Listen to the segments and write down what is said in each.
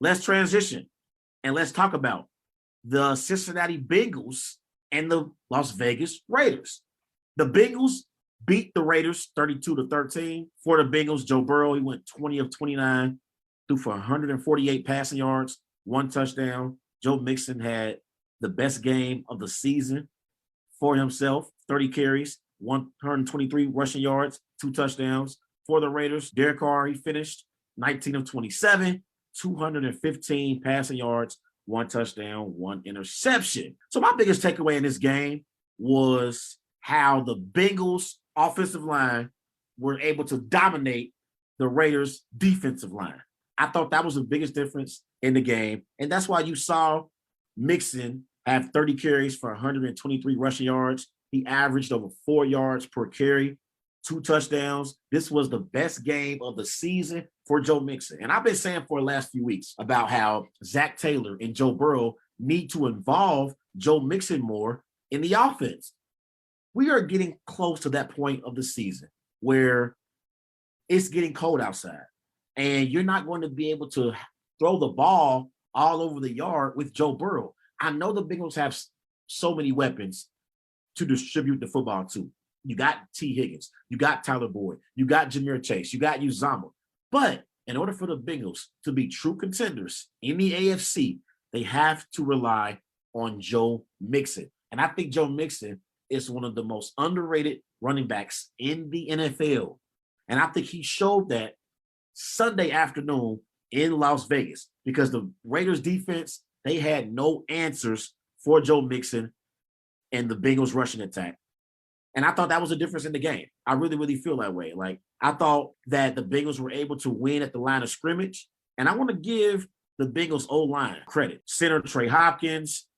let's transition and let's talk about the Cincinnati Bengals and the Las Vegas Raiders. The Bengals beat the Raiders 32-13. For the Bengals, Joe Burrow, he went 20 of 29, threw for 148 passing yards, 1 touchdown. Joe Mixon had the best game of the season for himself, 30 carries, 123 rushing yards, 2 touchdowns. For the Raiders, Derek Carr, he finished 19 of 27, 215 passing yards, 1 touchdown, 1 interception. So my biggest takeaway in this game was how the Bengals offensive line were able to dominate the Raiders defensive line. I thought that was the biggest difference in the game. And that's why you saw Mixon have 30 carries for 123 rushing yards. He averaged over 4 yards per carry, 2 touchdowns. This was the best game of the season for Joe Mixon. And I've been saying for the last few weeks about how Zach Taylor and Joe Burrow need to involve Joe Mixon more in the offense. We are getting close to that point of the season where it's getting cold outside and you're not going to be able to throw the ball all over the yard with Joe Burrow. I know the Bengals have so many weapons to distribute the football to. You got T. Higgins, you got Tyler Boyd, you got Ja'Marr Chase, you got Uzama. But in order for the Bengals to be true contenders in the AFC, they have to rely on Joe Mixon. And I think Joe Mixon is one of the most underrated running backs in the NFL. And I think he showed that Sunday afternoon in Las Vegas because the Raiders defense, they had no answers for Joe Mixon and the Bengals rushing attack. And I thought that was a difference in the game. I really, really feel that way. Like, I thought that the Bengals were able to win at the line of scrimmage. And I want to give the Bengals O-line credit. Center Tre Larkins,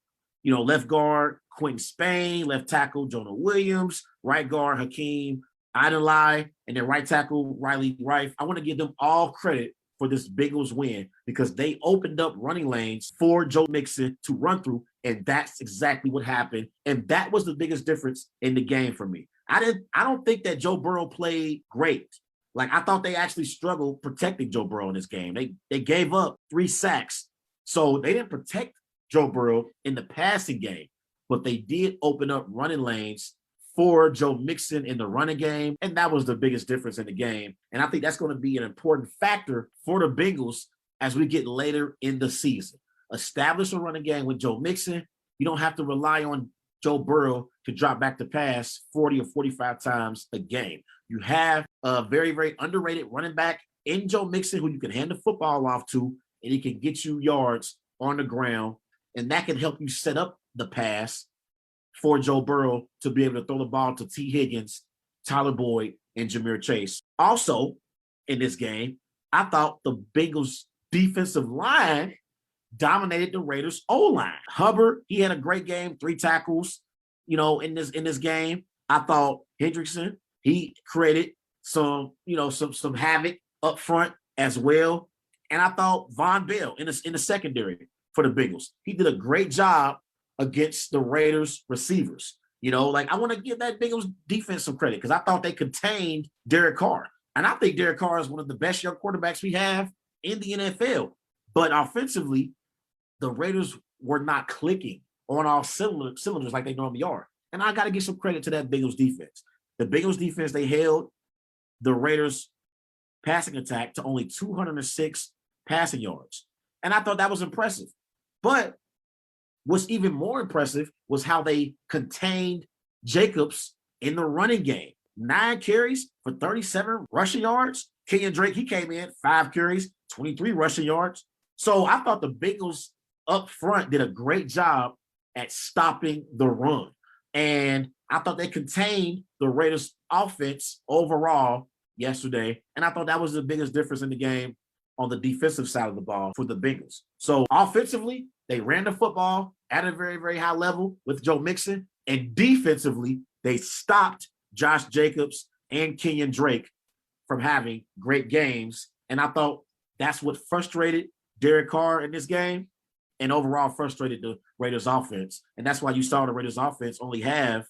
left guard Quentin Spain, left tackle Jonah Williams, right guard Hakeem Adelai, and then right tackle Riley Reif. I want to give them all credit for this Bengals win because they opened up running lanes for Joe Mixon to run through, and that's exactly what happened. And that was the biggest difference in the game for me. I don't think that Joe Burrow played great. Like, I thought they actually struggled protecting Joe Burrow in this game. They gave up 3 sacks. So they didn't protect Joe Burrow in the passing game, but they did open up running lanes for Joe Mixon in the running game, and that was the biggest difference in the game. And I think that's going to be an important factor for the Bengals as we get later in the season. Establish a running game with Joe Mixon. You don't have to rely on Joe Burrow to drop back to pass 40 or 45 times a game. You have a very, very underrated running back in Joe Mixon who you can hand the football off to, and he can get you yards on the ground, and that can help you set up the pass for Joe Burrow to be able to throw the ball to T. Higgins, Tyler Boyd, and Ja'Marr Chase. Also, in this game, I thought the Bengals' defensive line dominated the Raiders' O-line. Hubbard, he had a great game, 3 tackles, in this game. I thought Hendrickson, he created some havoc up front as well. And I thought Von Bell in the secondary for the Bengals, he did a great job against the Raiders receivers. I want to give that Bengals defense some credit because I thought they contained Derek Carr. And I think Derek Carr is one of the best young quarterbacks we have in the NFL. But offensively, the Raiders were not clicking on all cylinders like they normally are. And I got to give some credit to that Bengals defense. The Bengals defense, they held the Raiders passing attack to only 206 passing yards. And I thought that was impressive. But what's even more impressive was how they contained Jacobs in the running game. 9 carries for 37 rushing yards. Kenyon Drake, he came in 5 carries, 23 rushing yards. So I thought the Bengals up front did a great job at stopping the run. And I thought they contained the Raiders offense overall yesterday. And I thought that was the biggest difference in the game on the defensive side of the ball for the Bengals. So offensively, they ran the football at a very, very high level with Joe Mixon. And defensively, they stopped Josh Jacobs and Kenyon Drake from having great games. And I thought that's what frustrated Derek Carr in this game and overall frustrated the Raiders offense. And that's why you saw the Raiders offense only have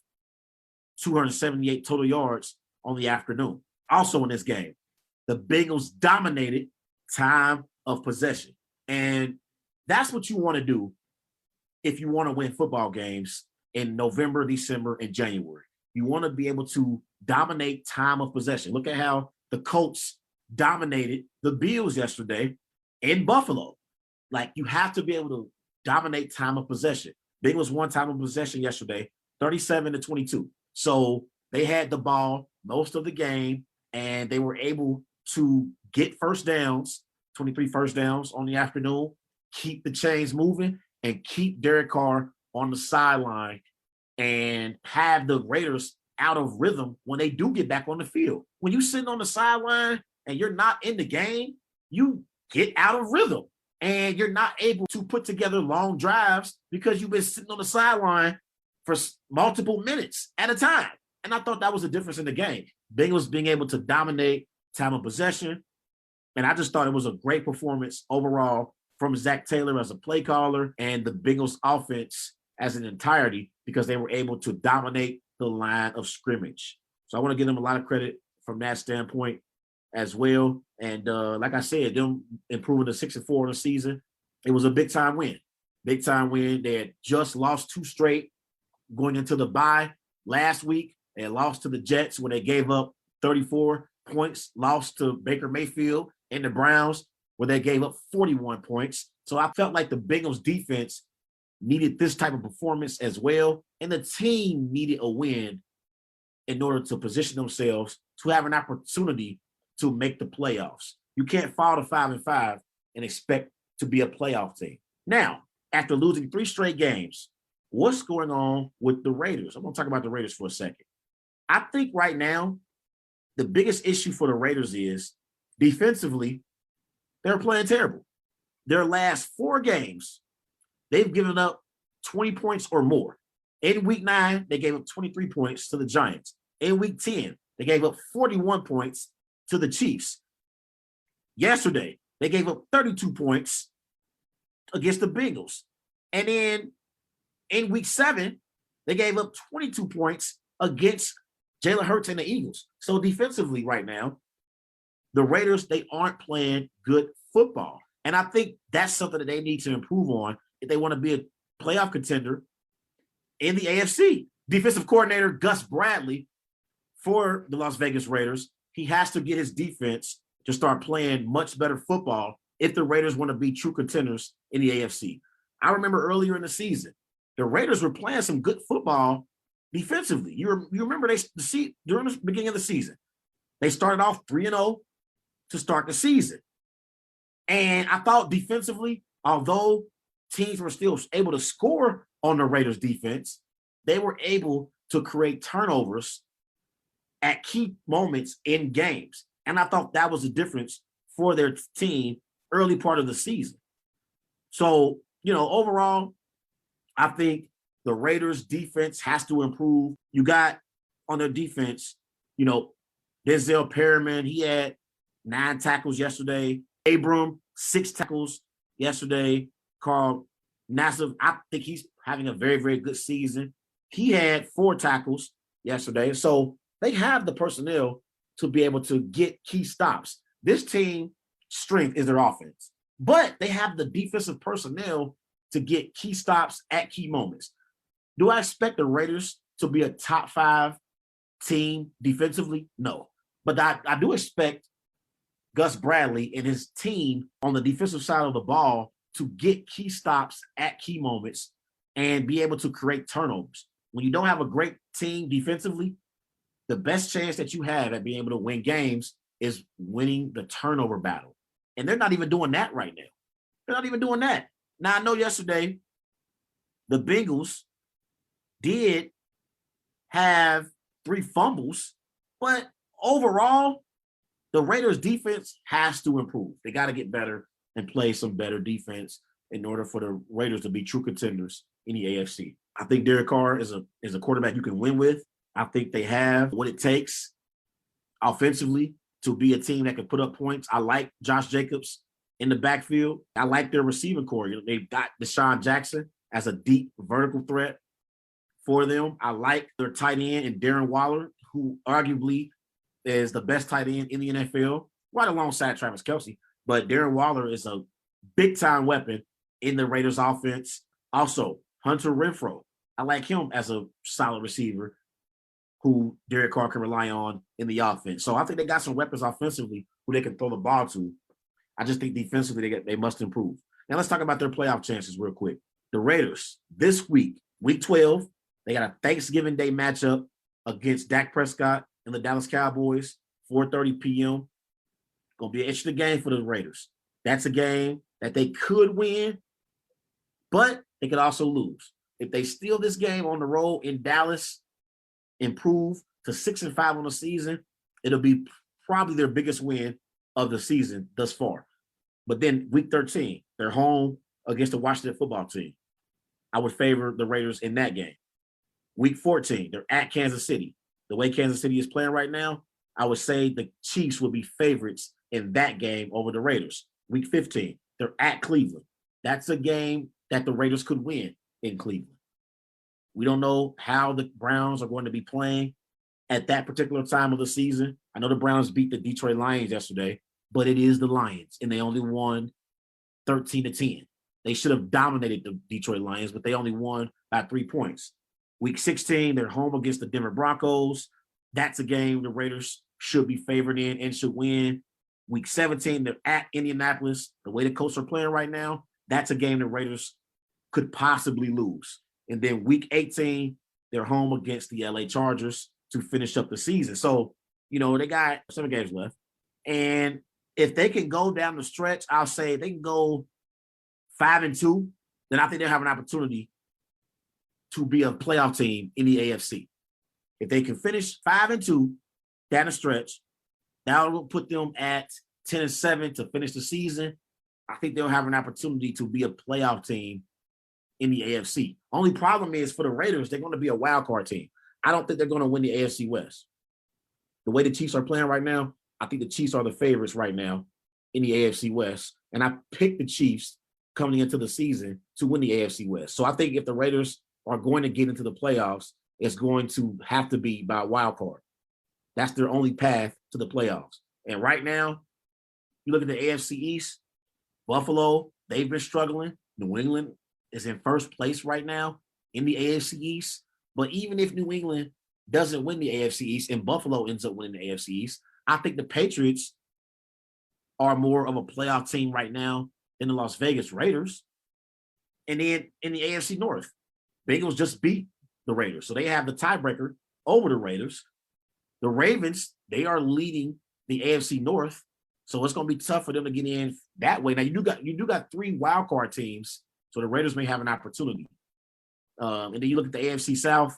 278 total yards on the afternoon. Also in this game, the Bengals dominated time of possession. And that's what you want to do if you want to win football games in November, December, and January. You want to be able to dominate time of possession. Look at how the Colts dominated the Bills yesterday in Buffalo. Like, you have to be able to dominate time of possession. Bengals won time of possession yesterday, 37-22. So they had the ball most of the game, and they were able to get first downs, 23 first downs on the afternoon, keep the chains moving, and keep Derek Carr on the sideline and have the Raiders out of rhythm when they do get back on the field. When you're sitting on the sideline and you're not in the game, you get out of rhythm and you're not able to put together long drives because you've been sitting on the sideline for multiple minutes at a time. And I thought that was the difference in the game. Bengals being able to dominate time of possession. And I just thought it was a great performance overall from Zach Taylor as a play caller and the Bengals offense as an entirety, because they were able to dominate the line of scrimmage. So I want to give them a lot of credit from that standpoint as well. And like I said, them improving to 6-4 in the season, it was a big time win. Big time win. They had just lost 2 straight going into the bye last week. They had lost to the Jets when they gave up 34 points, lost to Baker Mayfield and the Browns where they gave up 41 points. So I felt like the Bengals defense needed this type of performance as well. And the team needed a win in order to position themselves to have an opportunity to make the playoffs. You can't fall to 5-5 and expect to be a playoff team. Now, after losing 3 straight games, what's going on with the Raiders? I'm going to talk about the Raiders for a second. I think right now, the biggest issue for the Raiders is defensively, they're playing terrible. Their last 4 games, they've given up 20 points or more. In week 9, they gave up 23 points to the Giants. In week 10, they gave up 41 points to the Chiefs. Yesterday, they gave up 32 points against the Bengals. And then in week 7, they gave up 22 points against Jalen Hurts and the Eagles. So defensively right now, the Raiders, they aren't playing good football. And I think that's something that they need to improve on if they want to be a playoff contender in the AFC. Defensive coordinator Gus Bradley for the Las Vegas Raiders, he has to get his defense to start playing much better football if the Raiders want to be true contenders in the AFC. I remember earlier in the season, the Raiders were playing some good football defensively. You remember during the beginning of the season, they started off 3-0 to start the season. And I thought defensively, although teams were still able to score on the Raiders defense, they were able to create turnovers at key moments in games. And I thought that was the difference for their team early part of the season. So, overall, I think the Raiders defense has to improve. You got on their defense, Denzel Perryman, he had 9 tackles yesterday. Abram, 6 tackles yesterday. Carl Nassib, I think he's having a very, very good season. He had 4 tackles yesterday. So they have the personnel to be able to get key stops. This team's strength is their offense, but they have the defensive personnel to get key stops at key moments. Do I expect the Raiders to be a top 5 team defensively? No. But I do expect Gus Bradley and his team on the defensive side of the ball to get key stops at key moments and be able to create turnovers. When you don't have a great team defensively, the best chance that you have at being able to win games is winning the turnover battle. And they're not even doing that right now. They're not even doing that. Now, I know yesterday the Bengals did have 3 fumbles, but overall, the Raiders defense has to improve. They got to get better and play some better defense in order for the Raiders to be true contenders in the AFC. I think Derek Carr is a quarterback you can win with. I think they have what it takes offensively to be a team that can put up points. I like Josh Jacobs in the backfield. I like their receiving core. They've got Deshaun Jackson as a deep vertical threat for them. I like their tight end and Darren Waller, who arguably is the best tight end in the NFL, right alongside Travis Kelce. But Darren Waller is a big-time weapon in the Raiders offense. Also, Hunter Renfrow. I like him as a solid receiver who Derek Carr can rely on in the offense. So I think they got some weapons offensively who they can throw the ball to. I just think defensively they must improve. Now let's talk about their playoff chances real quick. The Raiders this week, week 12, they got a Thanksgiving Day matchup against Dak Prescott and the Dallas Cowboys, 4:30 p.m. Going to be an interesting game for the Raiders. That's a game that they could win, but they could also lose. If they steal this game on the road in Dallas, improve to 6-5 on the season, it'll be probably their biggest win of the season thus far. But then week 13, they're home against the Washington football team. I would favor the Raiders in that game. Week 14, they're at Kansas City. The way Kansas City is playing right now, I would say the Chiefs would be favorites in that game over the Raiders. Week 15, they're at Cleveland. That's a game that the Raiders could win in Cleveland. We don't know how the Browns are going to be playing at that particular time of the season. I know the Browns beat the Detroit Lions yesterday, but it is the Lions, and they only won 13-10. They should have dominated the Detroit Lions, but they only won by 3 points. Week 16, they're home against the Denver Broncos. That's a game the Raiders should be favored in and should win. Week 17, they're at Indianapolis. The way the Colts are playing right now, that's a game the Raiders could possibly lose. And then week 18, they're home against the LA Chargers to finish up the season. So, they got 7 games left. And if they can go down the stretch, I'll say they can go 5-2, then I think they'll have an opportunity to be a playoff team in the AFC. If they can finish 5-2 down the stretch, that will put them at 10-7 to finish the season. I think they'll have an opportunity to be a playoff team in the AFC. Only problem is for the Raiders, they're going to be a wild card team. I don't think they're going to win the AFC West. The way the Chiefs are playing right now, I think the Chiefs are the favorites right now in the AFC West. And I picked the Chiefs coming into the season to win the AFC West. So I think if the Raiders are going to get into the playoffs, it's going to have to be by a wild card. That's their only path to the playoffs. And right now, you look at the AFC East, Buffalo, they've been struggling. New England is in first place right now in the AFC East. But even if New England doesn't win the AFC East and Buffalo ends up winning the AFC East, I think the Patriots are more of a playoff team right now than the Las Vegas Raiders. And then in the AFC North, Bengals just beat the Raiders. So they have the tiebreaker over the Raiders. The Ravens, they are leading the AFC North. So it's going to be tough for them to get in that way. Now, you do got 3 wild card teams, so the Raiders may have an opportunity. And then you look at the AFC South,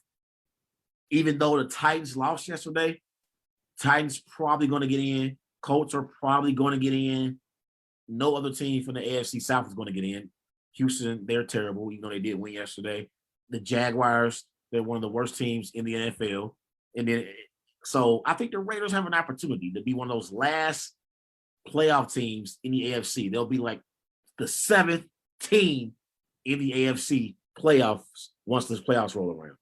even though the Titans lost yesterday, Titans probably going to get in. Colts are probably going to get in. No other team from the AFC South is going to get in. Houston, they're terrible, even though they did win yesterday. The Jaguars, they're one of the worst teams in the NFL. And then, so I think the Raiders have an opportunity to be one of those last playoff teams in the AFC. They'll be like the 7th team in the AFC playoffs once this playoffs roll around.